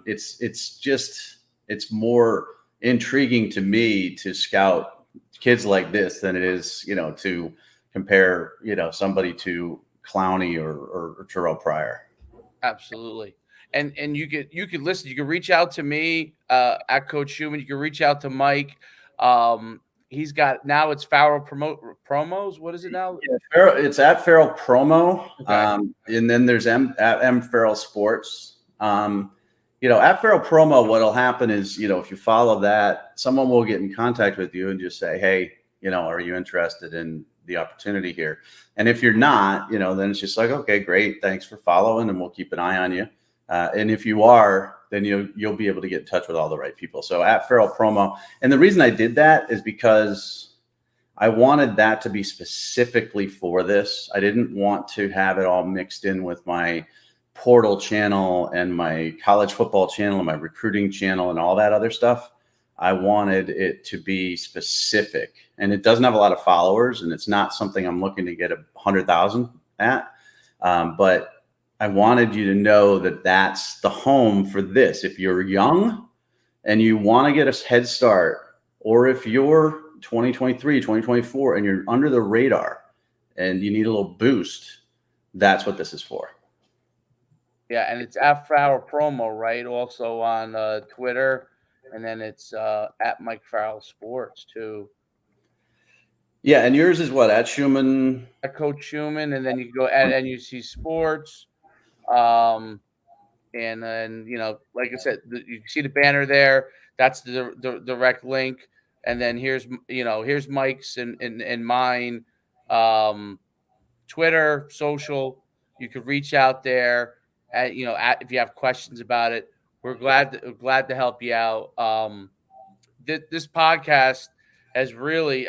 It's more intriguing to me to scout kids like this than it is, to compare, somebody to Clowney or Terrell Pryor. Absolutely. And you could listen, you can reach out to me at Coach Schuman. You can reach out to Mike. He's got, now it's Farrell promos. What is it now? Yeah, it's at Farrell Promo. Okay. And then there's at M Farrell Sports. At Farrell Promo, what'll happen is, if you follow that, someone will get in contact with you and just say, hey, are you interested in the opportunity here? And if you're not, then it's just like, okay, great. Thanks for following, and we'll keep an eye on you. And if you are, then you'll be able to get in touch with all the right people. So at Farrell Promo. And the reason I did that is because I wanted that to be specifically for this. I didn't want to have it all mixed in with my portal channel and my college football channel and my recruiting channel and all that other stuff. I wanted it to be specific, and it doesn't have a lot of followers, and it's not something I'm looking to get 100,000 at. But I wanted you to know that that's the home for this. If you're young and you want to get a head start, or if you're 2023, 2024, and you're under the radar and you need a little boost, that's what this is for. Yeah, and it's at Farrell Promo, right? Also on Twitter, and then it's at Mike Farrell Sports too. Yeah, and yours is what, at Schuman? At Coach Schuman, and then you can go at NUC Sports. And then, like I said, you see the banner there. That's the direct link. And then here's Mike's and mine, Twitter, social. You could reach out there if you have questions about it. We're glad to help you out. This podcast has really,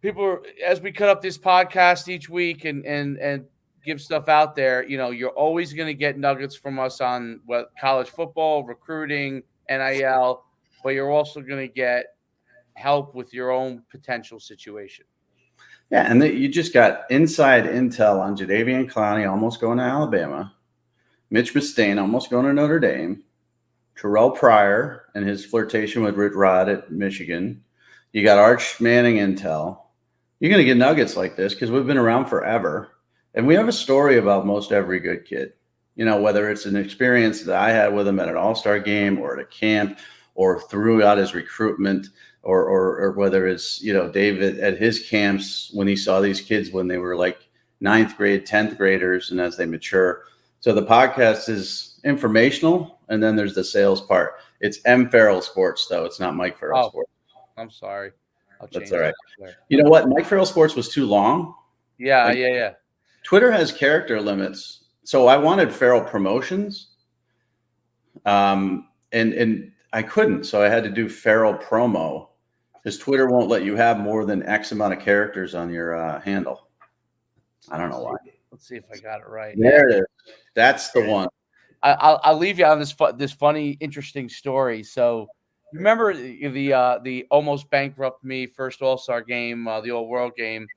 people, as we cut up this podcast each week and give stuff out there, you're always going to get nuggets from us on what college football, recruiting, NIL. but you're also going to get help with your own potential situation. Yeah, and you just got inside intel on Jadeveon Clowney almost going to Alabama, Mitch Mustaine almost going to Notre Dame, Terrell Pryor and his flirtation with Rich Rod at Michigan. You got Arch Manning intel. You're going to get nuggets like this because we've been around forever. And we have a story about most every good kid. You know, whether it's an experience that I had with him at an all-star game or at a camp or throughout his recruitment, or whether it's, you know, David at his camps when he saw these kids when they were like 9th grade, 10th graders, and as they mature. So the podcast is informational, and then there's the sales part. It's M. Farrell Sports, though. It's not Mike Farrell Sports. I'm sorry. That's all right. You know what? Mike Farrell Sports was too long. Yeah, yeah. Twitter has character limits. So I wanted Farrell Promotions, and I couldn't. So I had to do Farrell Promo because Twitter won't let you have more than X amount of characters on your handle. I don't know why. Let's see if I got it right. There it is. That's the one. I'll leave you on this funny, interesting story. So remember the almost bankrupt me first All-Star game, the All-World game.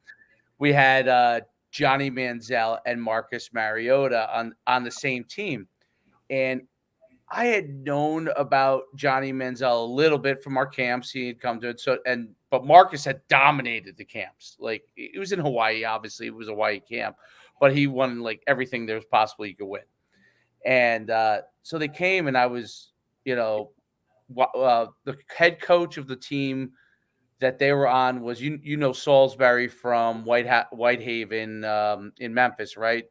We had Johnny Manziel and Marcus Mariota on the same team, and I had known about Johnny Manziel a little bit from our camps. He had come to it, but Marcus had dominated the camps. Like, it was in Hawaii, obviously it was a Hawaii camp, but he won like everything there was possible you could win. And so they came, and I was, you know, the head coach of the team that they were on was, you know, Salisbury from Whitehaven in Memphis, right?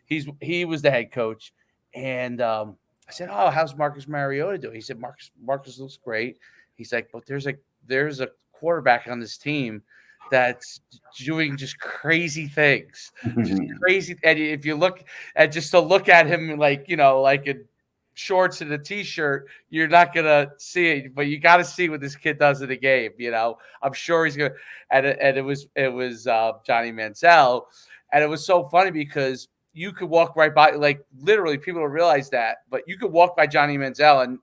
He was the head coach, and I said, "Oh, how's Marcus Mariota doing?" He said, "Marcus looks great." He's like, "But there's a quarterback on this team that's doing just crazy things, just crazy." And if you look at him, like, you know, like in shorts and a t-shirt, you're not gonna see it, but you got to see what this kid does in the game. You know, I'm sure he's gonna. And it was Johnny Manziel, and it was so funny because you could walk right by, like, literally people don't realize that, but you could walk by Johnny Manziel, and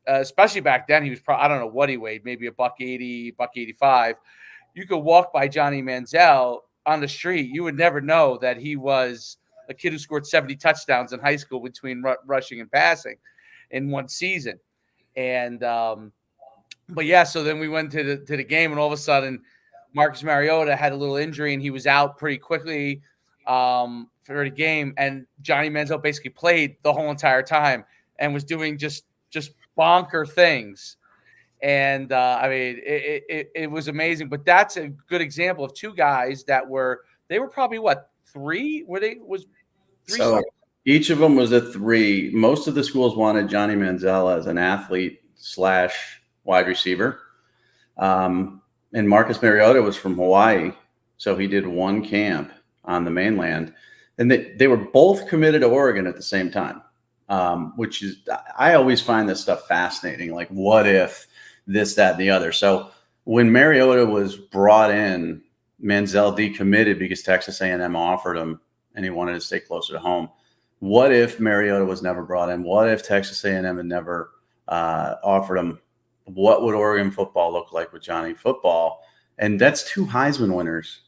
especially back then, he was probably, I don't know what he weighed, maybe $180, $185. You could walk by Johnny Manziel on the street. You would never know that he was a kid who scored 70 touchdowns in high school between rushing and passing in one season. And, but yeah, so then we went to the game, and all of a sudden Marcus Mariota had a little injury and he was out pretty quickly for the game. And Johnny Manziel basically played the whole entire time and was doing just bonker things. And I mean, it was amazing. But that's a good example of two guys that were probably what, three? So each of them was a 3. Most of the schools wanted Johnny Manziel as an athlete / wide receiver. And Marcus Mariota was from Hawaii, so he did one camp on the mainland. And they were both committed to Oregon at the same time, which is, I always find this stuff fascinating. Like, what if this, that, and the other? So when Mariota was brought in, Manziel decommitted because Texas A&M offered him, and he wanted to stay closer to home. What if Mariota was never brought in? What if Texas A&M had never offered him? What would Oregon football look like with Johnny football? And that's 2 Heisman winners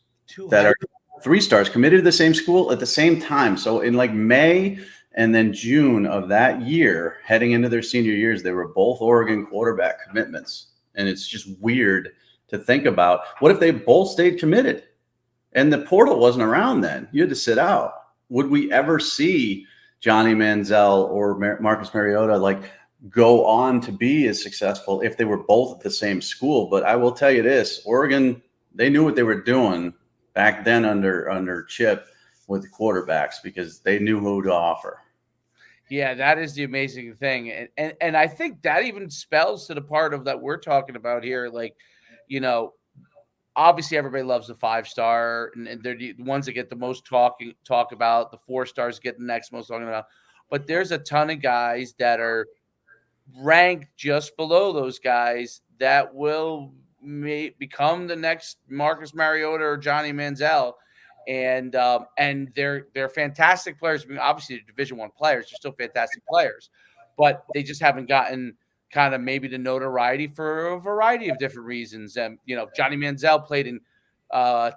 that are 3 stars committed to the same school at the same time. So in like May and then June of that year, heading into their senior years, they were both Oregon quarterback commitments. And it's just weird to think about. What if they both stayed committed and the portal wasn't around then? You had to sit out. Would we ever see Johnny Manziel or Marcus Mariota like go on to be as successful if they were both at the same school? But I will tell you this, Oregon, they knew what they were doing back then under Chip with the quarterbacks because they knew who to offer. Yeah, that is the amazing thing. And I think that even spells to the part of that we're talking about here. Like, you know, obviously everybody loves the 5-star, and they're the ones that get the most talk about. The 4 stars get the next most talking about. But there's a ton of guys that are ranked just below those guys that will become the next Marcus Mariota or Johnny Manziel. And they're fantastic players. I mean, obviously, they're Division I players. They're still fantastic players. but they just haven't gotten kind of maybe the notoriety for a variety of different reasons. And Johnny Manziel played in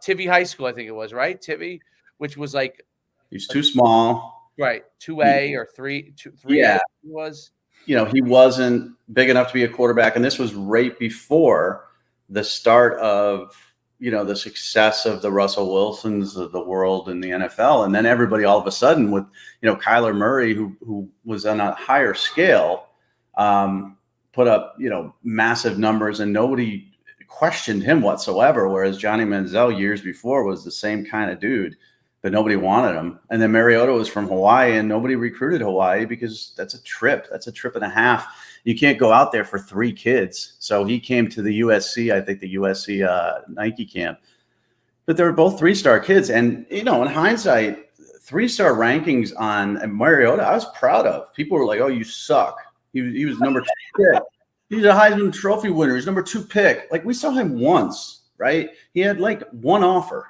Tivy High School, I think it was, right? Tivy, which was like He's too small. Right, 2A or 3A Yeah. he was. He wasn't big enough to be a quarterback, and this was right before the start of the success of the Russell Wilsons of the world in the NFL, and then everybody all of a sudden with Kyler Murray, who was on a higher scale, put up massive numbers, and nobody questioned him whatsoever. Whereas Johnny Manziel years before was the same kind of dude, but nobody wanted him. And then Mariota was from Hawaii, and nobody recruited Hawaii because that's a trip. That's a trip and a half. You can't go out there for 3 kids. So he came to the USC, I think the USC Nike camp. But they were both 3-star kids. And, in hindsight, 3-star rankings on Mariota, I was proud of. People were like, oh, you suck. He was number 2 pick. He's a Heisman Trophy winner. He's number 2 pick. Like, we saw him once, right? He had like 1 offer.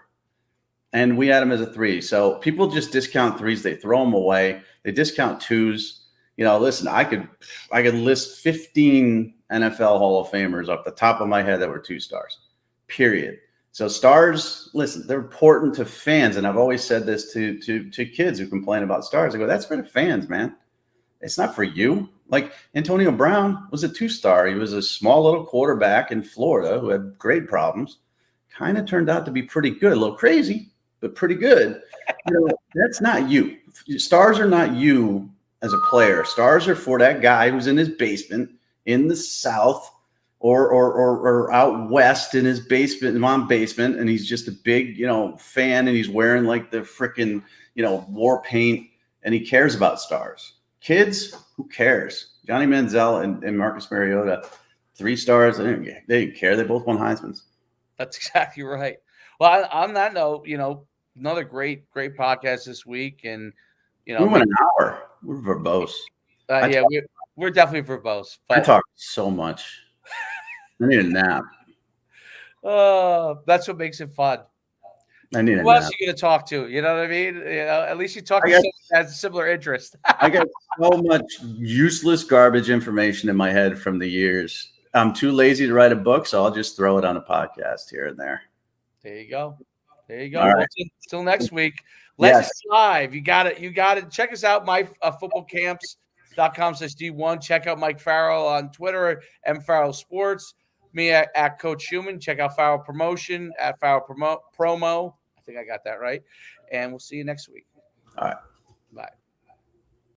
And we had him as a 3. So people just discount 3s. They throw them away. They discount 2s. Listen, I could list 15 NFL Hall of Famers off the top of my head that were 2 stars, period. So stars, listen, they're important to fans. And I've always said this to kids who complain about stars. I go, that's for the fans, man. It's not for you. Like Antonio Brown was a 2-star. He was a small little quarterback in Florida who had grade problems. Kind of turned out to be pretty good. A little crazy, but pretty good. That's not you. Stars are not you as a player. Stars are for that guy who's in his basement in the South or out west in his mom basement, and he's just a big, fan, and he's wearing like the freaking, war paint, and he cares about stars. Kids, who cares? Johnny Manziel and Marcus Mariota, 3 stars. They didn't care. They both won Heismans. That's exactly right. Well, on that note, another great podcast this week, and we went an hour. We're verbose. We're definitely verbose. I talk so much. I need a nap. That's what makes it fun. I need a nap. Who else are you going to talk to? You know what I mean? At least you talk to someone that has a similar interest. I got so much useless garbage information in my head from the years. I'm too lazy to write a book, so I'll just throw it on a podcast here and there. There you go. All Well, right. Till next week. Let's live. You got it. Check us out, myfootballcamps.com/D1. Check out Mike Farrell on Twitter, MFarrell Sports. Me at Coach Schuman. Check out Farrell Promotion at Farrell Promo. I think I got that right. And we'll see you next week. All right.